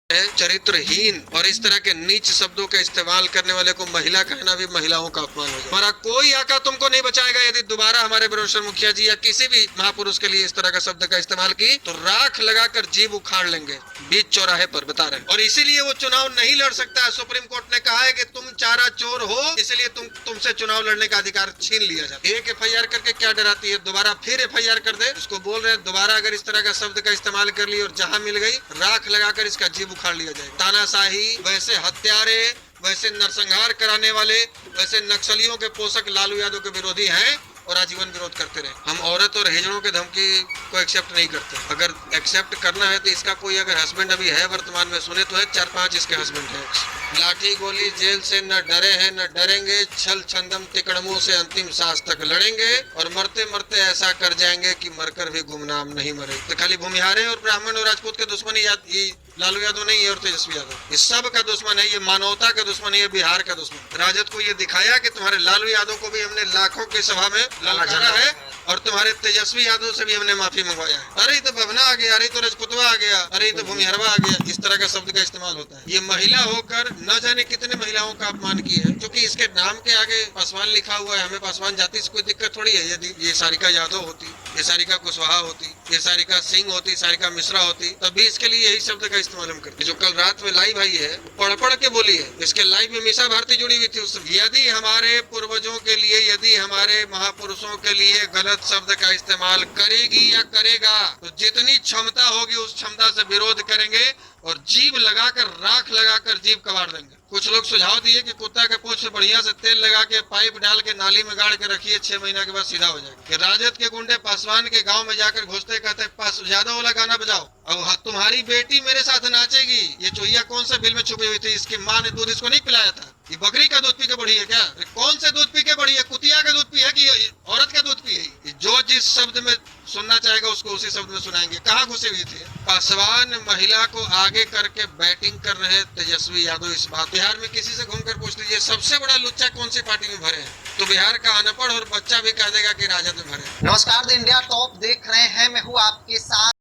चरित्रहीन और इस तरह के नीच शब्दों का इस्तेमाल करने वाले को महिला कहना भी महिलाओं का अपमान हो जाए। हमारा कोई आका तुमको नहीं बचाएगा यदि दोबारा हमारे विरोचन मुखिया जी या किसी भी महापुरुष के लिए इस तरह का शब्द का इस्तेमाल की तो राख लगाकर जीभ उखाड़ लेंगे बीच चौराहे पर, बता रहे। और इसीलिए वो चुनाव नहीं लड़ सकता है। सुप्रीम कोर्ट ने कहा है कि तुम चारा चोर हो, इसलिए तुमसे चुनाव लड़ने का अधिकार छीन लिया जाता है। एक FIR करके क्या डराती है, दोबारा फिर FIR कर दे। उसको बोल रहे हैं दोबारा अगर इस तरह का शब्द का इस्तेमाल कर ली और जहां मिल गई राख लगाकर इसका जीभ उखाड़ लिया जाए। तानाशाही, वैसे हत्यारे, वैसे नरसंहार कराने वाले, वैसे नक्सलियों के पोषक लालू यादव के विरोधी हैं और आजीवन विरोध करते रहे। हम औरत और हिजड़ों के धमकी को एक्सेप्ट नहीं करते। अगर एक्सेप्ट करना है तो इसका कोई अगर हस्बैंड अभी है वर्तमान में, सुने तो है 4-5 इसके हस्बैंड है। लाठी गोली जेल से न डरे हैं न डरेंगे, छल छंदम तिकड़मों से अंतिम सांस तक लड़ेंगे और मरते मरते ऐसा कर जाएंगे कि मरकर भी गुमनाम नहीं मरे। तो खाली भूमिहारे और ब्राह्मण और राजपूत के दुश्मन ही लालू यादव नहीं है और तेजस्वी यादव, ये सब का दुश्मन है। ये मानवता का दुश्मन है, ये बिहार का दुश्मन। राजद को ये दिखाया कि तुम्हारे लालू यादव को भी हमने लाखों की सभा में ललकारा है और तुम्हारे तेजस्वी यादव से भी हमने माफी मंगवाया है। अरे तो भवना आ गया, अरे तो रजपुतवा आ गया, अरे तो भूमिहरवा आ गया, इस तरह का शब्द का इस्तेमाल होता है। ये महिला होकर न जाने कितने महिलाओं का अपमान की है, क्योंकि इसके नाम के आगे पासवान लिखा हुआ है। हमें पासवान जाति से कोई दिक्कत थोड़ी है। यदि ये सारिका यादव होती, ये सारिका कुशवाहा होती, ये सारिका सिंह होती, सारिका मिश्रा होती, तभी इसके लिए यही शब्द का इस्तेमाल हम करते। जो कल रात में लाइव आई है पढ़ पढ़ के बोली है, इसके लाइव में मीसा भारती जुड़ी हुई थी। यदि हमारे पूर्वजों के लिए, यदि हमारे महापुरुषों के लिए गलत शब्द का इस्तेमाल करेगी या करेगा तो जितनी क्षमता होगी उस क्षमता से विरोध करेंगे और जीभ लगाकर राख लगाकर जीभ कबाड़ देंगे। कुछ लोग सुझाव दिए कि कुत्ता के पूंछ से बढ़िया से तेल लगा के पाइप डाल के नाली में गाड़ के रखिए, 6 महीना के बाद सीधा हो जाएगा। राजद के गुंडे पासवान के गांव में जाकर घुसते कहते पास ज्यादा वाला गाना बजाओ, अब तुम्हारी बेटी मेरे साथ नाचेगी। ये चोहिया कौन से बिल में छुपी हुई थी? इसकी माँ ने दूध इसको नहीं पिलाया था? ये बकरी का दूध पी के बढ़ी है क्या? कौन से दूध पी के बढ़ी है? कुतिया का दूध पी है कि औरत का दूध पी है? जो जिस शब्द में सुनना चाहेगा उसको उसी शब्द में सुनाएंगे। कहाँ घुसी हुई थी? पासवान महिला को आगे करके बैटिंग कर रहे तेजस्वी यादव। इस बात बिहार में किसी से घूमकर पूछ लीजिए सबसे बड़ा लुच्चा कौन सी पार्टी में भरे हैं, तो बिहार का अनपढ़ और बच्चा भी कह देगा कि राजद में भरे। नमस्कार, द इंडिया टॉप देख रहे हैं, मैं हूँ आपके साथ।